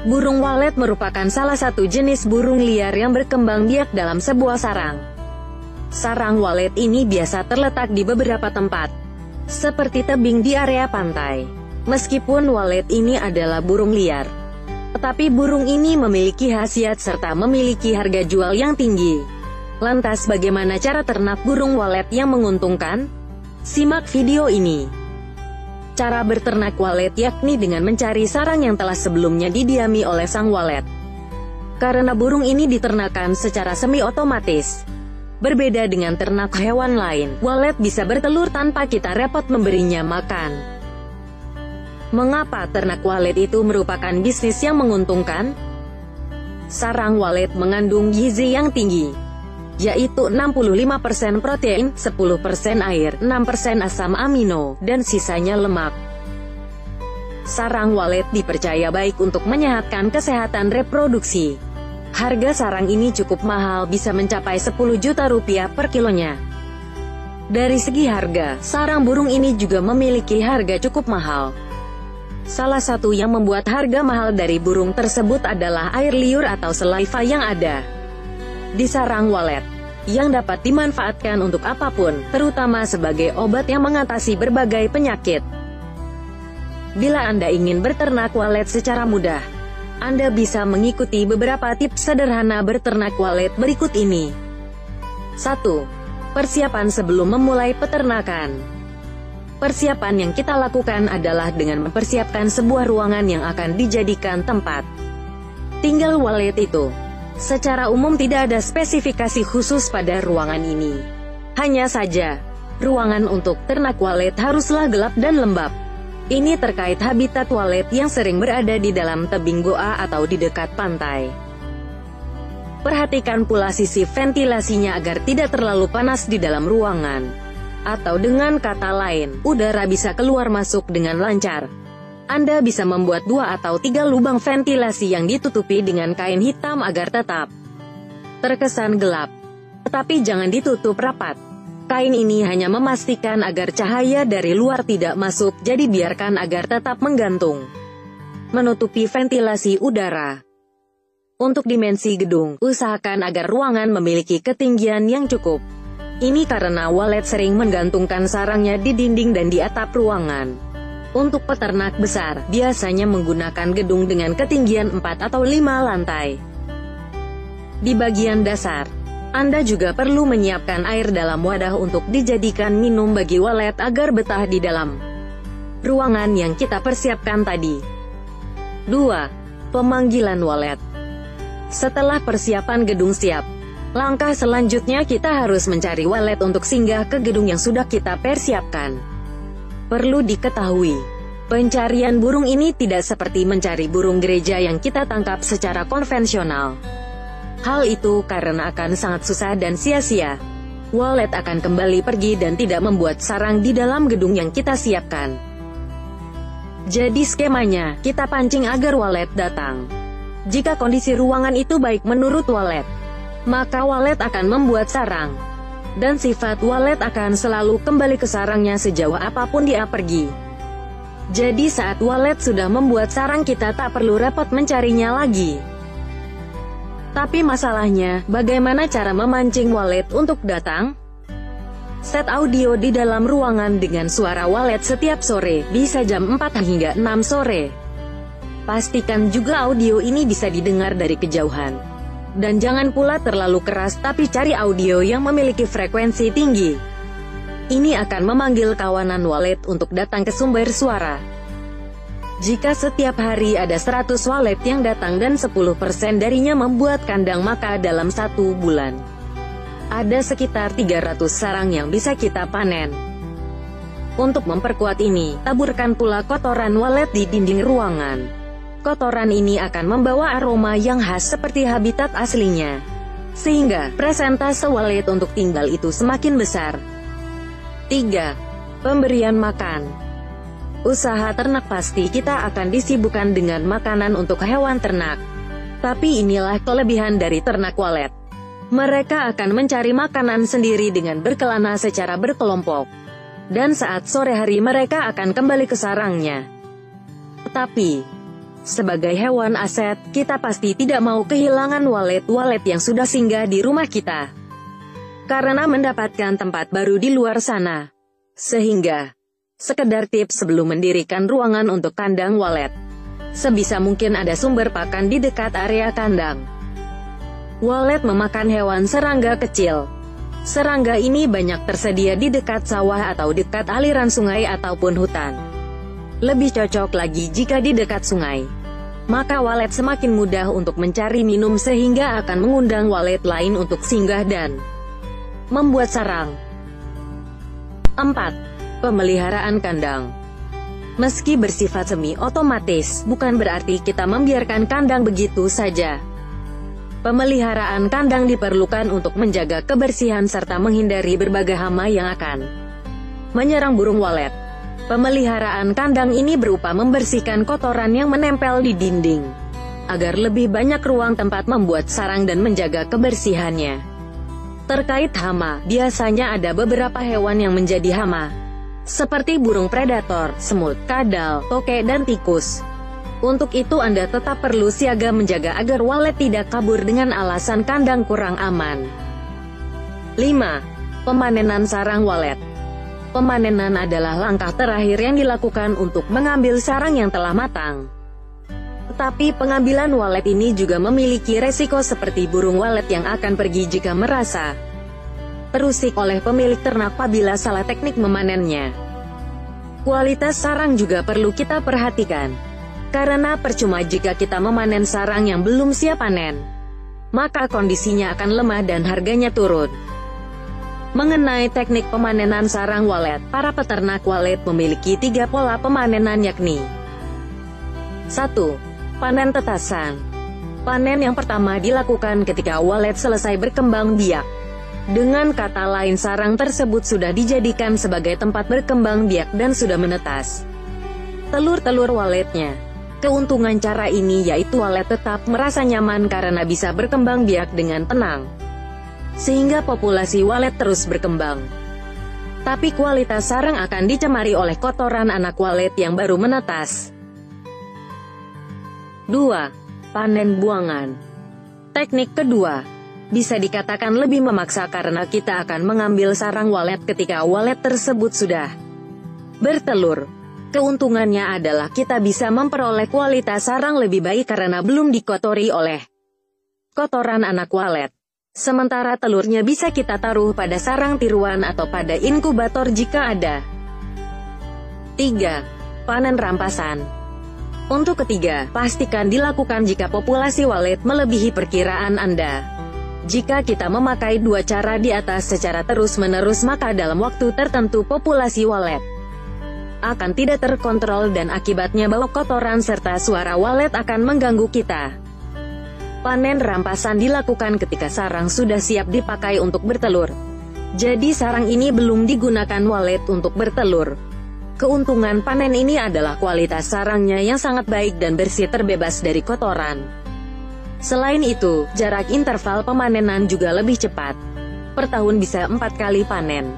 Burung walet merupakan salah satu jenis burung liar yang berkembang biak dalam sebuah sarang. Sarang walet ini biasa terletak di beberapa tempat, seperti tebing di area pantai. Meskipun walet ini adalah burung liar, tetapi burung ini memiliki khasiat serta memiliki harga jual yang tinggi. Lantas bagaimana cara ternak burung walet yang menguntungkan? Simak video ini. Cara berternak walet yakni dengan mencari sarang yang telah sebelumnya didiami oleh sang walet. Karena burung ini diternakan secara semi-otomatis. Berbeda dengan ternak hewan lain, walet bisa bertelur tanpa kita repot memberinya makan. Mengapa ternak walet itu merupakan bisnis yang menguntungkan? Sarang walet mengandung gizi yang tinggi, yaitu 65% protein, 10% air, 6% asam amino, dan sisanya lemak. Sarang walet dipercaya baik untuk menyehatkan kesehatan reproduksi. Harga sarang ini cukup mahal, bisa mencapai 10 juta rupiah per kilonya. Dari segi harga, sarang burung ini juga memiliki harga cukup mahal. Salah satu yang membuat harga mahal dari burung tersebut adalah air liur atau saliva yang ada di sarang walet, yang dapat dimanfaatkan untuk apapun, terutama sebagai obat yang mengatasi berbagai penyakit. Bila Anda ingin berternak walet secara mudah, Anda bisa mengikuti beberapa tips sederhana berternak walet berikut ini. 1. Persiapan sebelum memulai peternakan. Persiapan yang kita lakukan adalah dengan mempersiapkan sebuah ruangan yang akan dijadikan tempat tinggal walet itu. Secara umum tidak ada spesifikasi khusus pada ruangan ini. Hanya saja, ruangan untuk ternak walet haruslah gelap dan lembab. Ini terkait habitat walet yang sering berada di dalam tebing goa atau di dekat pantai. Perhatikan pula sisi ventilasinya agar tidak terlalu panas di dalam ruangan. Atau dengan kata lain, udara bisa keluar masuk dengan lancar. Anda bisa membuat 2 atau 3 lubang ventilasi yang ditutupi dengan kain hitam agar tetap terkesan gelap. Tetapi jangan ditutup rapat. Kain ini hanya memastikan agar cahaya dari luar tidak masuk, jadi biarkan agar tetap menggantung, menutupi ventilasi udara. Untuk dimensi gedung, usahakan agar ruangan memiliki ketinggian yang cukup. Ini karena walet sering menggantungkan sarangnya di dinding dan di atap ruangan. Untuk peternak besar, biasanya menggunakan gedung dengan ketinggian 4 atau 5 lantai. Di bagian dasar, Anda juga perlu menyiapkan air dalam wadah untuk dijadikan minum bagi walet agar betah di dalam ruangan yang kita persiapkan tadi. 2. Pemanggilan walet. Setelah persiapan gedung siap, langkah selanjutnya kita harus mencari walet untuk singgah ke gedung yang sudah kita persiapkan. Perlu diketahui, pencarian burung ini tidak seperti mencari burung gereja yang kita tangkap secara konvensional. Hal itu karena akan sangat susah dan sia-sia. Walet akan kembali pergi dan tidak membuat sarang di dalam gedung yang kita siapkan. Jadi skemanya, kita pancing agar walet datang. Jika kondisi ruangan itu baik menurut walet, maka walet akan membuat sarang. Dan sifat walet akan selalu kembali ke sarangnya sejauh apapun dia pergi. Jadi saat walet sudah membuat sarang, kita tak perlu repot mencarinya lagi. Tapi masalahnya, bagaimana cara memancing walet untuk datang? Set audio di dalam ruangan dengan suara walet setiap sore, bisa jam 4 hingga 6 sore. Pastikan juga audio ini bisa didengar dari kejauhan. Dan jangan pula terlalu keras, tapi cari audio yang memiliki frekuensi tinggi. Ini akan memanggil kawanan walet untuk datang ke sumber suara. Jika setiap hari ada 100 walet yang datang dan 10% darinya membuat kandang, maka dalam 1 bulan ada sekitar 300 sarang yang bisa kita panen. Untuk memperkuat ini, taburkan pula kotoran walet di dinding ruangan. Kotoran ini akan membawa aroma yang khas seperti habitat aslinya, sehingga presentase walet untuk tinggal itu semakin besar. 3. Pemberian makan. Usaha ternak pasti kita akan disibukkan dengan makanan untuk hewan ternak. Tapi inilah kelebihan dari ternak walet. Mereka akan mencari makanan sendiri dengan berkelana secara berkelompok. Dan saat sore hari mereka akan kembali ke sarangnya. Tetapi Sebagai hewan aset, kita pasti tidak mau kehilangan walet-walet yang sudah singgah di rumah kita. Karena mendapatkan tempat baru di luar sana. Sehingga, sekedar tips sebelum mendirikan ruangan untuk kandang walet. Sebisa mungkin ada sumber pakan di dekat area kandang. Walet memakan hewan serangga kecil. Serangga ini banyak tersedia di dekat sawah atau dekat aliran sungai ataupun hutan. Lebih cocok lagi jika di dekat sungai. Maka walet semakin mudah untuk mencari minum sehingga akan mengundang walet lain untuk singgah dan membuat sarang. 4. Pemeliharaan kandang. Meski bersifat semi-otomatis, bukan berarti kita membiarkan kandang begitu saja. Pemeliharaan kandang diperlukan untuk menjaga kebersihan serta menghindari berbagai hama yang akan menyerang burung walet. Pemeliharaan kandang ini berupa membersihkan kotoran yang menempel di dinding, agar lebih banyak ruang tempat membuat sarang dan menjaga kebersihannya. Terkait hama, biasanya ada beberapa hewan yang menjadi hama, seperti burung predator, semut, kadal, tokek, dan tikus. Untuk itu Anda tetap perlu siaga menjaga agar walet tidak kabur dengan alasan kandang kurang aman. 5. Pemanenan sarang walet. Pemanenan adalah langkah terakhir yang dilakukan untuk mengambil sarang yang telah matang. Tetapi pengambilan walet ini juga memiliki resiko seperti burung walet yang akan pergi jika merasa terusik oleh pemilik ternak apabila salah teknik memanennya. Kualitas sarang juga perlu kita perhatikan. Karena percuma jika kita memanen sarang yang belum siap panen, maka kondisinya akan lemah dan harganya turun. Mengenai teknik pemanenan sarang walet, para peternak walet memiliki 3 pola pemanenan yakni 1. Panen tetasan. Panen yang pertama dilakukan ketika walet selesai berkembang biak. Dengan kata lain, sarang tersebut sudah dijadikan sebagai tempat berkembang biak dan sudah menetas telur-telur waletnya. Keuntungan cara ini yaitu walet tetap merasa nyaman karena bisa berkembang biak dengan tenang, sehingga populasi walet terus berkembang. Tapi kualitas sarang akan dicemari oleh kotoran anak walet yang baru menetas. 2. Panen buangan. Teknik kedua bisa dikatakan lebih memaksa karena kita akan mengambil sarang walet ketika walet tersebut sudah bertelur. Keuntungannya adalah kita bisa memperoleh kualitas sarang lebih baik karena belum dikotori oleh kotoran anak walet. Sementara telurnya bisa kita taruh pada sarang tiruan atau pada inkubator jika ada. 3. Panen rampasan. Untuk ketiga, pastikan dilakukan jika populasi walet melebihi perkiraan Anda. Jika kita memakai 2 cara di atas secara terus-menerus, maka dalam waktu tertentu populasi walet akan tidak terkontrol dan akibatnya bau kotoran serta suara walet akan mengganggu kita. Panen rampasan dilakukan ketika sarang sudah siap dipakai untuk bertelur. Jadi sarang ini belum digunakan walet untuk bertelur. Keuntungan panen ini adalah kualitas sarangnya yang sangat baik dan bersih terbebas dari kotoran. Selain itu, jarak interval pemanenan juga lebih cepat. Per tahun bisa 4 kali panen.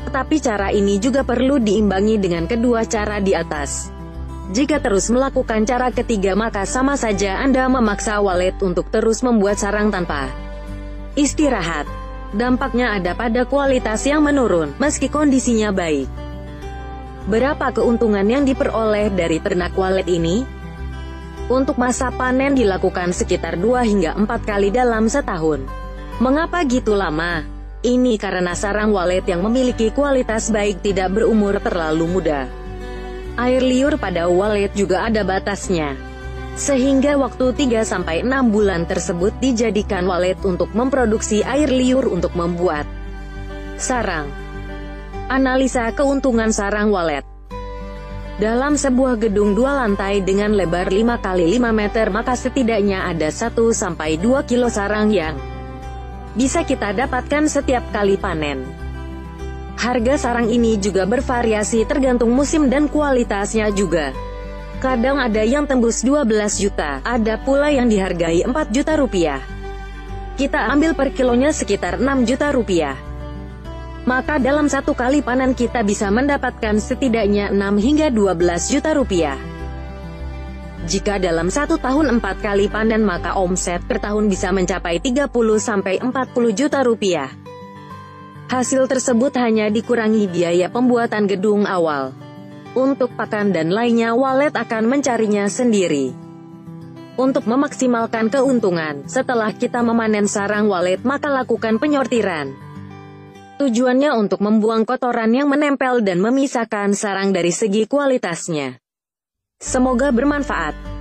Tetapi cara ini juga perlu diimbangi dengan kedua cara di atas. Jika terus melakukan cara ketiga maka sama saja Anda memaksa walet untuk terus membuat sarang tanpa istirahat. Dampaknya ada pada kualitas yang menurun, meski kondisinya baik. Berapa keuntungan yang diperoleh dari ternak walet ini? Untuk masa panen dilakukan sekitar 2 hingga 4 kali dalam setahun. Mengapa gitu lama? Ini karena sarang walet yang memiliki kualitas baik tidak berumur terlalu muda. Air liur pada walet juga ada batasnya. Sehingga waktu 3-6 bulan tersebut dijadikan walet untuk memproduksi air liur untuk membuat sarang. Analisa keuntungan sarang walet. Dalam sebuah gedung 2 lantai dengan lebar 5 x 5 meter maka setidaknya ada 1-2 kilo sarang yang bisa kita dapatkan setiap kali panen. Harga sarang ini juga bervariasi tergantung musim dan kualitasnya juga. Kadang ada yang tembus 12 juta, ada pula yang dihargai 4 juta rupiah. Kita ambil per kilonya sekitar 6 juta rupiah. Maka dalam 1 kali panen kita bisa mendapatkan setidaknya 6 hingga 12 juta rupiah. Jika dalam 1 tahun 4 kali panen maka omset per tahun bisa mencapai 30-40 juta rupiah. Hasil tersebut hanya dikurangi biaya pembuatan gedung awal. Untuk pakan dan lainnya walet akan mencarinya sendiri. Untuk memaksimalkan keuntungan, setelah kita memanen sarang walet maka lakukan penyortiran. Tujuannya untuk membuang kotoran yang menempel dan memisahkan sarang dari segi kualitasnya. Semoga bermanfaat.